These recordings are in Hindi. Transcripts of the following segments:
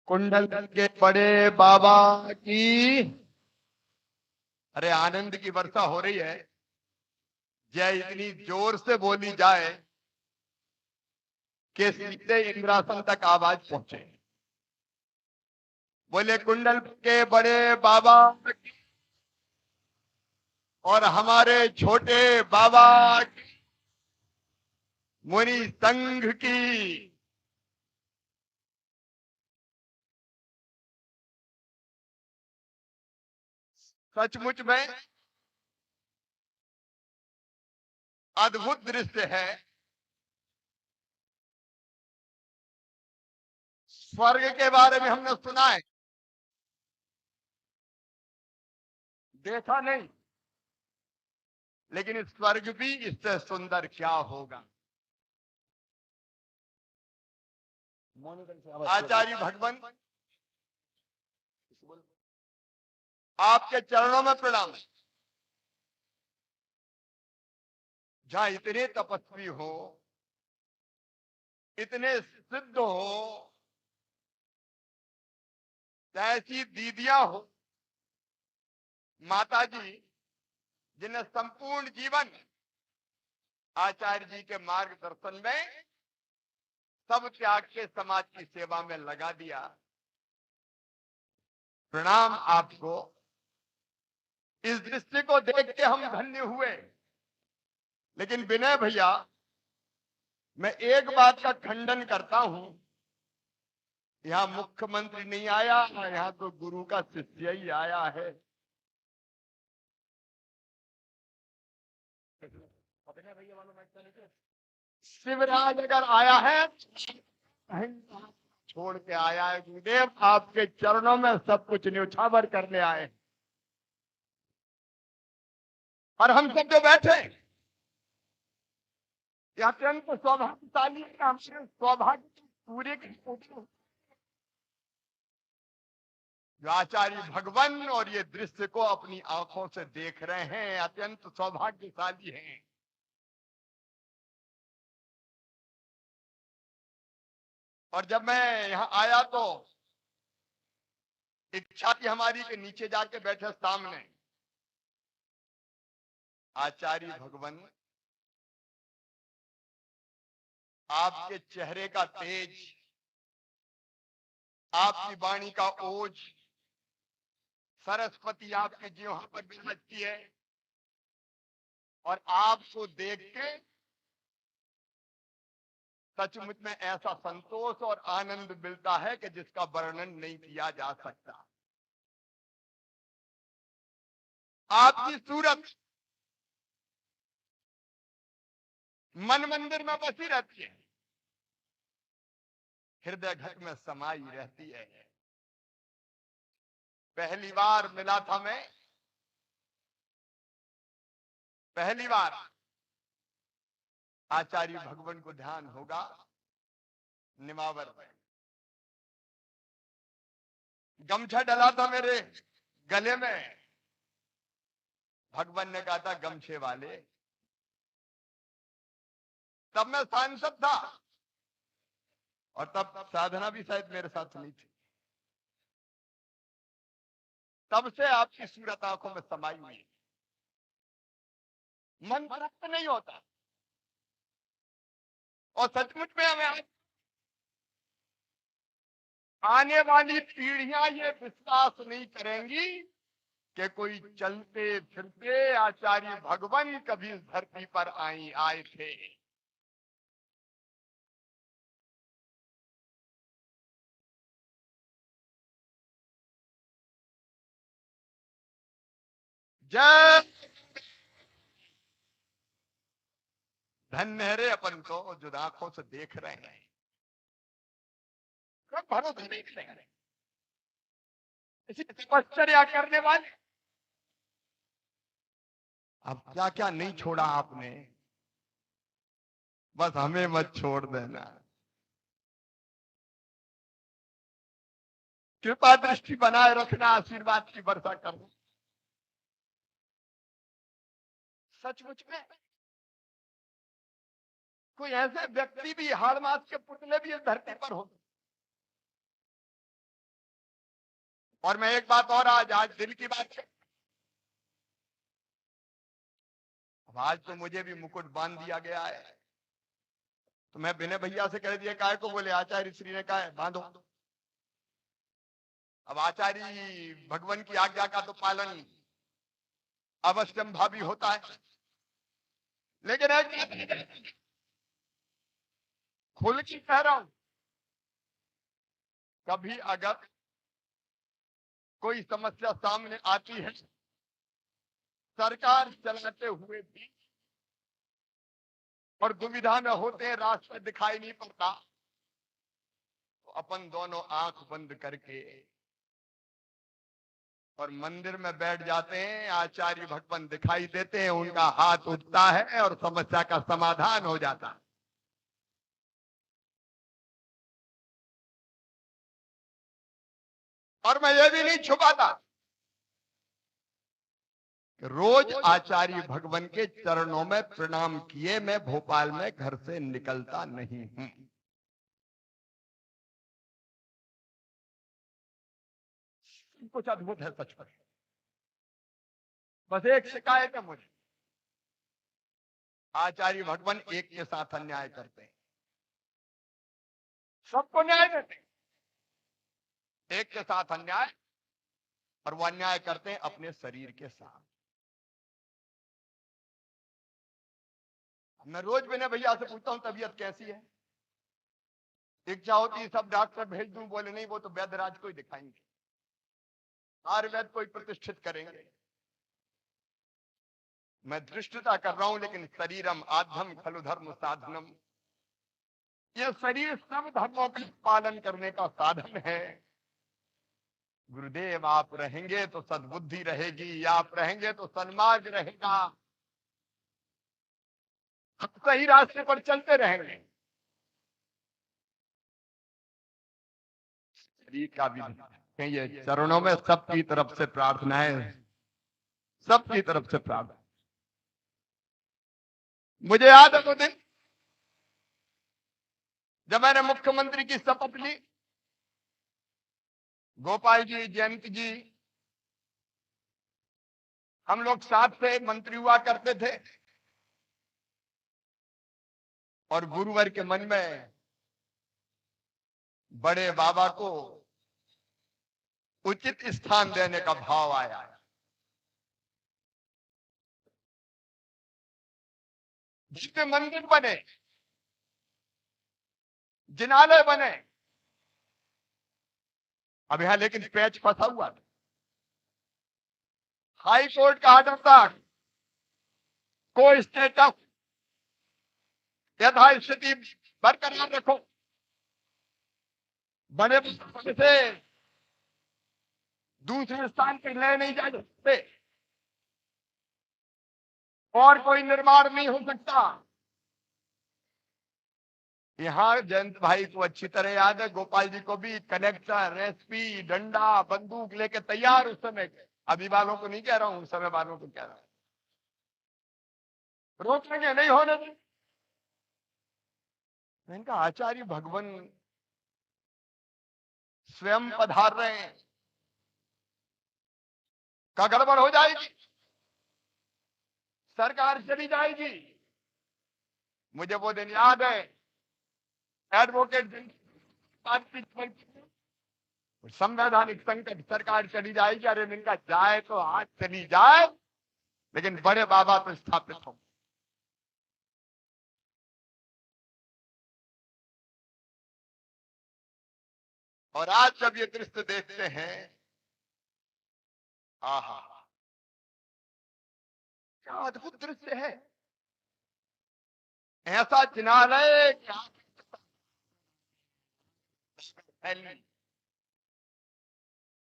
कुंडल के बड़े बाबा की। अरे आनंद की वर्षा हो रही है। जय इतनी जोर से बोली जाए कि सीधे इंद्रासन तक आवाज पहुंचे। बोले कुंडल के बड़े बाबा की और हमारे छोटे बाबा की, मुनि संघ की। सचमुच में अद्भुत दृश्य है। स्वर्ग के बारे में हमने सुना है, देखा नहीं, लेकिन स्वर्ग भी इससे सुंदर क्या होगा। आचार्य भगवान आपके चरणों में प्रणाम है। जहां इतने तपस्वी हो, इतने सिद्ध हो, ऐसी दीदियां हो, माता जी, जिन्हें संपूर्ण जीवन आचार्य जी के मार्गदर्शन में सब त्याग के समाज की सेवा में लगा दिया। प्रणाम आपको। इस दृश्य को देख के हम धन्य हुए। लेकिन विनय भैया, मैं एक बात का खंडन करता हूं। यहाँ मुख्यमंत्री नहीं आया, यहाँ तो गुरु का शिष्य ही आया है। शिवराज अगर आया है, छोड़ के आया है। गुरुदेव आपके चरणों में सब कुछ न्यौछावर करने आए। और हम सब जो बैठे, ये अत्यंत सौभाग्यशाली है। हमने सौभाग्य पूरे की पूरी जो आचार्य भगवान और ये दृश्य को अपनी आंखों से देख रहे हैं, अत्यंत सौभाग्यशाली हैं। और जब मैं यहाँ आया तो इच्छा थी हमारी कि नीचे जाके बैठे सामने। आचार्य भगवान, आपके चेहरे का तेज, आपकी वाणी का ओज, सरस्वती आपके जीवन पर विराजती है। और आपको देख के सचमुच में ऐसा संतोष और आनंद मिलता है कि जिसका वर्णन नहीं किया जा सकता। आपकी सूरत मन मंदिर में बसी रहती है, हृदय घट में समाई रहती है। पहली बार मिला था मैं, पहली बार आचार्य भगवान को ध्यान होगा निमावर में। गमछा डला था मेरे गले में। भगवान ने कहा था गमछे वाले। तब मैं सांसद था और तब साधना भी शायद मेरे साथ नहीं थी। तब से आपकी सूरत आंखों में समाई हुई। मन तृप्त नहीं होता। और सचमुच में हमें आने वाली पीढ़ियां ये विश्वास नहीं करेंगी कि कोई चलते फिरते आचार्य भगवान कभी इस धरती पर आए थे। जय धन्य है रे अपन को जो आंखों से देख रहे हैं। भरोसा देख रहे हैं, इसी तपश्चर्या करने वाले। अब क्या क्या नहीं छोड़ा आपने, बस हमें मत छोड़ देना। कृपा दृष्टि बनाए रखना, आशीर्वाद की वर्षा करना। सचमुच में कोई ऐसे व्यक्ति भी, हाड़ मास के पुतले भी इस धरती पर हो। और मैं एक बात और आज दिल की बात है, आज तो मुझे भी मुकुट बांध दिया गया है, तो मैं विनय भैया से कह दिया, काय को बोले, आचार्य श्री ने कहा है बांधो। अब आचार्य भगवान की आज्ञा का तो पालन अवश्यम भावी होता है, लेकिन एक खुल के कह रहा हूं, कभी अगर कोई समस्या सामने आती है, सरकार चलाते हुए भी और दुविधा में होते हैं, रास्ता दिखाई नहीं पड़ता, तो अपन दोनों आंख बंद करके और मंदिर में बैठ जाते हैं, आचार्य भगवान दिखाई देते हैं, उनका हाथ उठता है और समस्या का समाधान हो जाता है। और मैं ये भी नहीं छुपाता, रोज आचार्य भगवान के चरणों में प्रणाम किए मैं भोपाल में घर से निकलता नहीं हूं। कुछ अद्भुत है सच में। बस एक शिकायत है मुझे, आचार्य भगवान एक के साथ अन्याय करते हैं, सबको न्याय देते हैं, एक के साथ अन्याय, और वो अन्याय करते हैं अपने शरीर के साथ। मैं रोज विनय भैया से पूछता हूं तबीयत कैसी है, इच्छा होती सब डॉक्टर भेज दूं, बोले नहीं वो तो वैद्यराज को ही दिखाएंगे, आयुर्वेद को ही प्रतिष्ठित करेंगे। मैं दृष्टता कर रहा हूं, लेकिन शरीरम आधम खलु धर्म साधनम, ये शरीर सब धर्मों का पालन करने का साधन है। गुरुदेव आप रहेंगे तो सद्बुद्धि रहेगी, आप रहेंगे तो सन्मार्ग रहेगा, हम सही रास्ते पर चलते रहेंगे। शरीर का भी ये चरणों में सबकी तरफ से प्रार्थना है, सबकी तरफ से प्रार्थना। मुझे याद है वो दिन जब मैंने मुख्यमंत्री की शपथ ली, गोपाल जी, जयंत जी, हम लोग साथ से मंत्री हुआ करते थे, और गुरुवर के मन में बड़े बाबा को उचित स्थान देने का भाव आया। जितने मंदिर बने, जिनालय बने, अब यहां लेकिन पैच फंसा हुआ था, हाई कोर्ट का आर्डर था, को स्टेटस यथास्थिति बरकरार रखो, बड़े से दूसरे स्थान पर ले नहीं जा सकते, और कोई निर्माण नहीं हो सकता। यहां जयंत भाई को अच्छी तरह याद है, गोपाल जी को भी, कलेक्टर, एसपी डंडा बंदूक लेके तैयार उस समय के, अभी वालों को नहीं कह रहा हूं, उस समय वालों को कह रहा हूं, रोकेंगे नहीं होने दें। इनका आचार्य भगवान स्वयं पधार रहे हैं, का गड़बड़ हो जाएगी, सरकार चली जाएगी। मुझे वो दिन याद है, एडवोकेट संवैधानिक संकट, सरकार चली जाएगी, अरे इनका जाए तो आज चली जाए, लेकिन बड़े बाबा तो स्थापित हो। और आज जब ये दृश्य देखते हैं, आहा क्या अद्भुत दृश्य है, ऐसा जिनालय क्या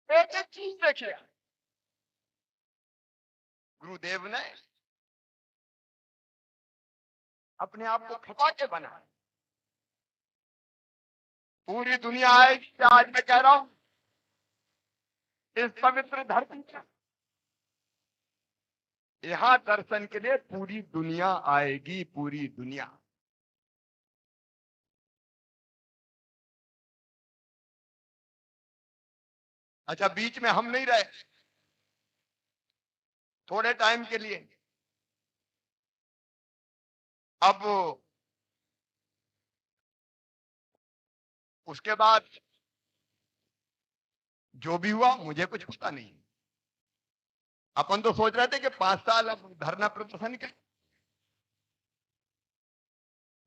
एक एक चीज देखिए, गुरुदेव ने अपने आप को खपा के बनाया। पूरी दुनिया आएगी, आज मैं कह रहा हूं, इस पवित्र धरती पर यहां दर्शन के लिए पूरी दुनिया आएगी, पूरी दुनिया। अच्छा, बीच में हम नहीं रहे, थोड़े टाइम के लिए। अब उसके बाद जो भी हुआ मुझे कुछ पता नहीं। अपन तो सोच रहे थे कि 5 साल अब धरना प्रदर्शन के,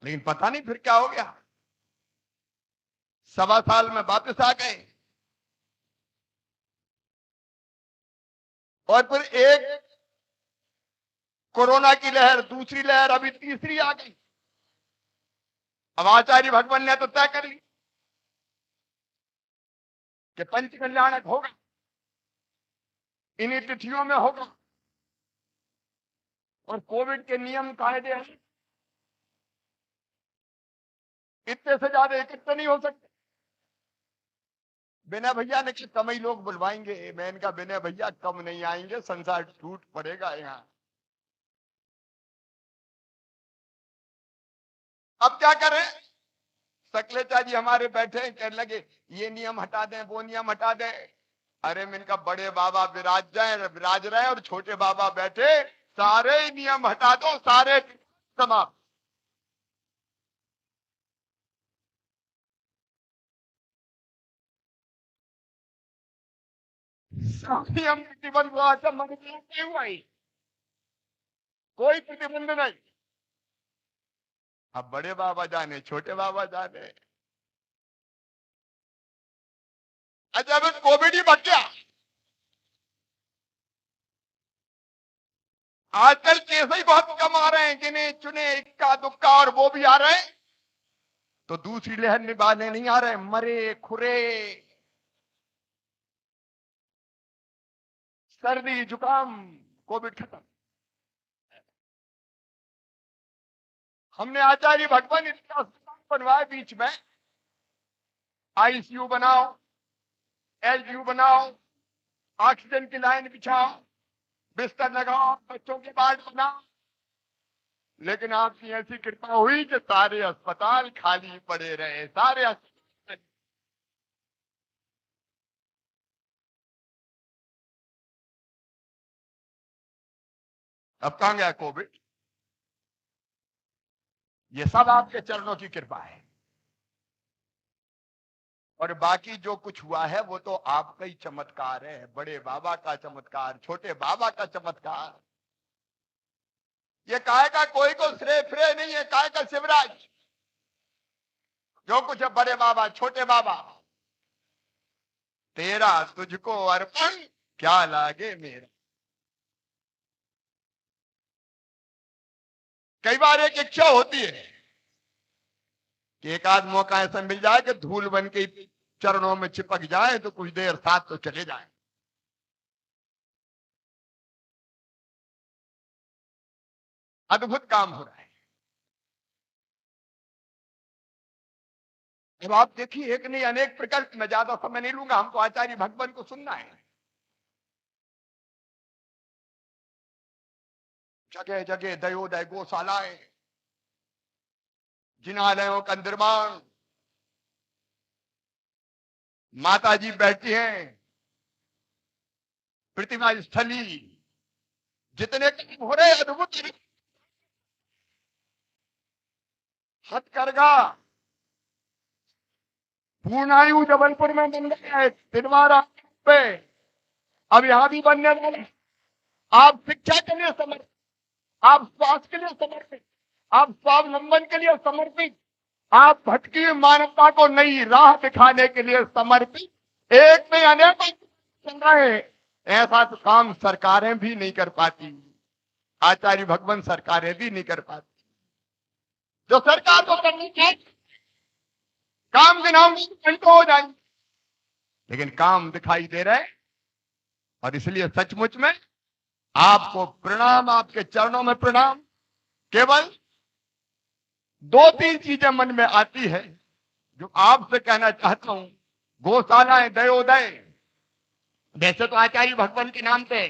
लेकिन पता नहीं फिर क्या हो गया। 1.25 साल में वापस आ गए, और फिर एक कोरोना की लहर, दूसरी लहर, अभी तीसरी आ गई। अब आचार्य भगवान ने तो तय कर ली कि पंच कल्याणक होगा, इन्हीं तिथियों में होगा, और कोविड के नियम कायदे हैं, इतने से ज्यादा इकट्ठे नहीं हो सकते। विनय भैया ने कि कम ही लोग बुलवाएंगे। मैं इनका विनय भैया कम नहीं आएंगे, संसार टूट पड़ेगा यहाँ। अब क्या करें? सकलेचा जी हमारे बैठे कहने लगे ये नियम हटा दें, वो नियम हटा दें। अरे मैं इनका बड़े बाबा विराज रहे और छोटे बाबा बैठे, सारे नियम हटा दो, सारे समाप्त। नियम प्रतिबंध हुआ, अच्छा मन नहीं हुआ ही, कोई प्रतिबंध नहीं। अब बड़े बाबा जाने, छोटे बाबा जाने। अच्छा, अब कोविड ही बच गया। आजकल केस ही बहुत कम आ रहे हैं, गिने चुने इक्का दुक्का, और वो भी आ रहे हैं तो दूसरी लहर निभाने नहीं आ रहे, मरे खुरे, सर्दी जुकाम, कोविड खत्म। हमने आचार्य भगवान इतना अस्पताल बनवाए बीच में, आईसीयू बनाओ, एलयू बनाओ, ऑक्सीजन की लाइन बिछाओ, बिस्तर लगाओ, बच्चों के वार्ड बनाओ, लेकिन आपकी ऐसी कृपा हुई कि सारे अस्पताल खाली पड़े रहे, सारे अस्पताल। अब कहां गया कोविड? ये सब आपके चरणों की कृपा है, और बाकी जो कुछ हुआ है वो तो आपका ही चमत्कार है, बड़े बाबा का चमत्कार, छोटे बाबा का चमत्कार। ये काय का कोई को श्रेय फ्रेय नहीं है, काय का शिवराज, जो कुछ है बड़े बाबा छोटे बाबा। तेरा तुझको अर्पण, क्या लागे मेरा। कई बार एक इच्छा होती है कि एक आध मौका ऐसा मिल जाए कि धूल बन के चरणों में चिपक जाए तो कुछ देर साथ तो चले जाए। अद्भुत काम हो रहा है। अब आप देखिए, एक नहीं अनेक प्रकल्प, में ज्यादा समय नहीं लूंगा, हमको आचार्य भगवान को सुनना है। जगह जगह दयोदय गौशालाएं, जिनालयों का निर्माण, माता जी बैठी हैं, प्रतिमा स्थली, जितने काम हो रहे अद्भुत। हथकरघा पूर्णायु जबलपुर में बन गया है, तिलवारा पे, अब यहां भी बनने वाले। आप शिक्षा के लिए समर्पित, आप स्वास्थ्य के लिए समर्पित, आप स्वावलंबन के लिए समर्पित, आप भटकी हुई मानवता को नई राह दिखाने के लिए समर्पित। एक में अनेक चल रहे हैं। ऐसा तो काम सरकारें भी नहीं कर पाती, आचार्य भगवान सरकारें भी नहीं कर पाती। जो सरकार को करनी चाहिए, काम गिनाऊंगी घंटों हो जाएंगे, लेकिन काम दिखाई दे रहे। और इसलिए सचमुच में आपको प्रणाम, आपके चरणों में प्रणाम। केवल 2-3 चीजें मन में आती है जो आपसे कहना चाहता हूं। गौशालाएं, दयोदय, वैसे तो आचार्य भगवान के नाम पे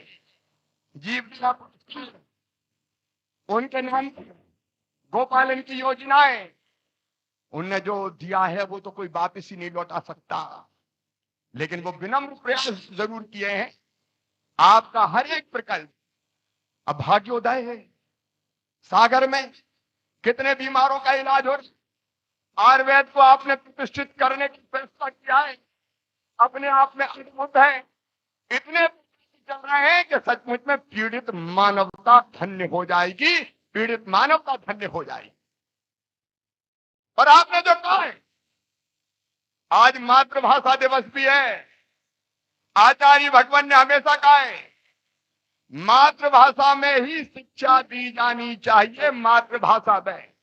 जीव, उनके नाम पे गोपालन की योजनाएं, उनने जो दिया है वो तो कोई वापिस ही नहीं लौटा सकता। लेकिन वो विनम्र प्रयास जरूर किए हैं। आपका हर एक प्रकल्प अब भाग्योदय है। सागर में कितने बीमारों का इलाज हो रहा है। आयुर्वेद को आपने प्रतिष्ठित करने की फैसला किया है, अपने आप में अद्भुत है। इतने चल रहे हैं कि सचमुच में पीड़ित मानवता धन्य हो जाएगी, पीड़ित मानवता धन्य हो जाएगी। और आपने जो कहा है, आज मातृभाषा दिवस भी है। आचार्य भगवान ने हमेशा कहा है मातृभाषा में ही शिक्षा दी जानी चाहिए। मातृभाषा में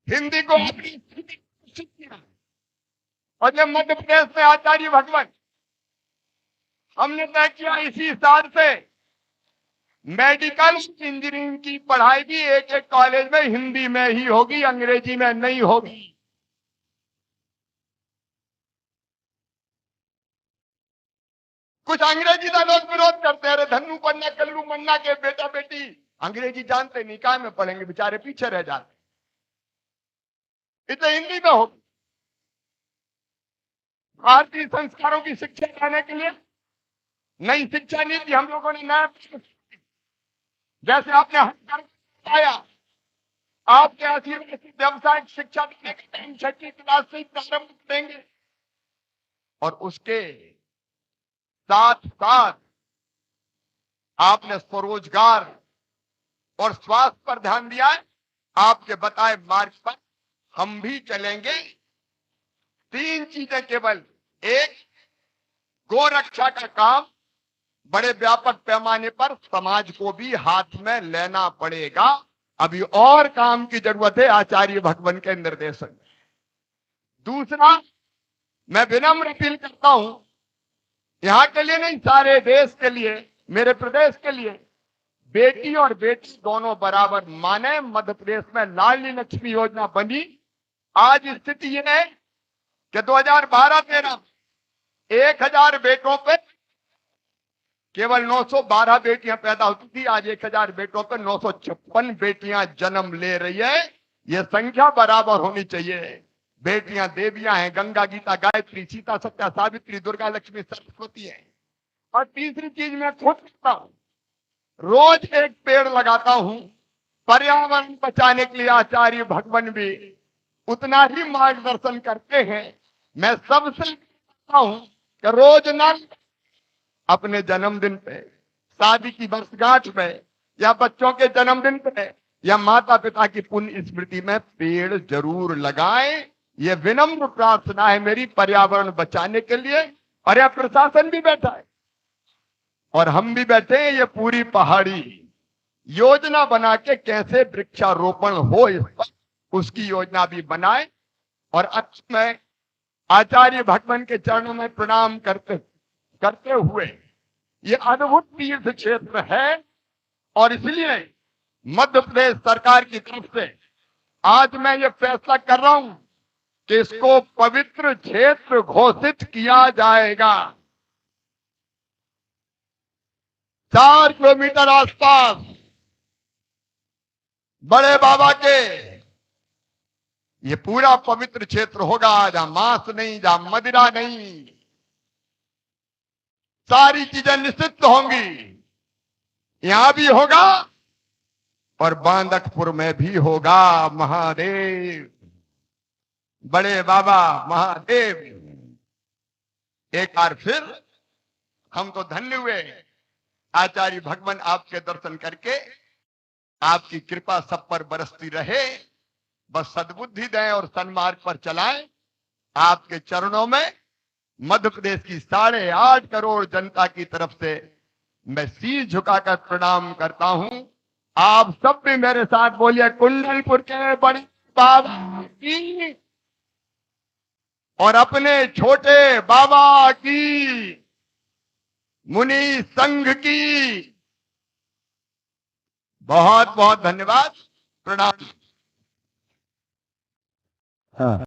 हिंदी को अपनी स्थिति घोषित किया। और जब मध्य प्रदेश में आचार्य भगवान हमने तय किया इसी साल से मेडिकल इंजीनियरिंग की पढ़ाई भी एक एक कॉलेज में हिंदी में ही होगी, अंग्रेजी में नहीं होगी। कुछ अंग्रेजी का लोग विरोध करते हैं, धन्नू पन्ना कल्लू मन्ना के बेटा बेटी अंग्रेजी जानते नहीं, काय में पढ़ेंगे, बेचारे पीछे रह जाते। इसे हिंदी में होगी। भारतीय संस्कारों की शिक्षा देने के लिए नई शिक्षा नीति हम लोगों ने नया, जैसे आपने बताया, आपके आशीर्वाद से व्यावसायिक शिक्षा देने का टाइम 6वीं क्लास से ही प्रारंभ करेंगे। और उसके साथ साथ आपने स्वरोजगार और स्वास्थ्य पर ध्यान दिया है। आपके बताए मार्ग पर हम भी चलेंगे। 3 चीजें केवल, एक, गो रक्षा का काम बड़े व्यापक पैमाने पर समाज को भी हाथ में लेना पड़ेगा। अभी और काम की जरूरत है आचार्य भगवान के निर्देशन में। दूसरा, मैं विनम्र अपील करता हूं, यहां के लिए नहीं, सारे देश के लिए, मेरे प्रदेश के लिए, बेटी और बेटी दोनों बराबर माने। मध्य प्रदेश में लाडली लक्ष्मी योजना बनी। आज स्थिति यह है कि 2012-13 1000 बेटों पे केवल 912 बेटियां पैदा होती थी। आज 1000 बेटों पे 956 बेटियां जन्म ले रही है। यह संख्या बराबर होनी चाहिए। बेटियां देवियां हैं, गंगा, गीता, गायत्री, सीता, सत्या, सावित्री, दुर्गा, लक्ष्मी, सरस्वती है। और तीसरी चीज मैं खुद करता हूं, रोज एक पेड़ लगाता हूं। पर्यावरण बचाने के लिए आचार्य भगवान भी उतना ही मार्गदर्शन करते हैं। मैं सबसे कहता हूं कि रोज ना अपने जन्मदिन पे, शादी की वर्षगांठ पे, या बच्चों के जन्मदिन पे, या माता पिता की पुण्य स्मृति में पेड़ जरूर लगाएं। ये विनम्र प्रार्थना है मेरी पर्यावरण बचाने के लिए। और यह प्रशासन भी बैठा है और हम भी बैठे हैं। ये पूरी पहाड़ी योजना बना के कैसे वृक्षारोपण हो, इस पर उसकी योजना भी बनाए। और मैं आचार्य भगवान के चरणों में प्रणाम करते हुए, ये अद्भुत तीर्थ क्षेत्र है और इसलिए मध्य प्रदेश सरकार की तरफ से आज मैं ये फैसला कर रहा हूं कि इसको पवित्र क्षेत्र घोषित किया जाएगा। 4 किलोमीटर आसपास बड़े बाबा के ये पूरा पवित्र क्षेत्र होगा, जहां मांस नहीं, जहां मदिरा नहीं, सारी चीजें निषिद्ध होंगी। यहां भी होगा और बांदकपुर में भी होगा। महादेव, बड़े बाबा महादेव, एक बार फिर हम तो धन्य हुए आचार्य भगवान आपके दर्शन करके। आपकी कृपा सब पर बरसती रहे, बस सद्बुद्धि दें और सन्मार्ग पर चलाएं। आपके चरणों में मध्य प्रदेश की 8.5 करोड़ जनता की तरफ से मैं शीश झुकाकर प्रणाम करता हूं। आप सब भी मेरे साथ बोलिए, कुंडलपुर के बड़े बाबा की और अपने छोटे बाबा की, मुनि संघ की बहुत बहुत धन्यवाद, प्रणाम। हाँ।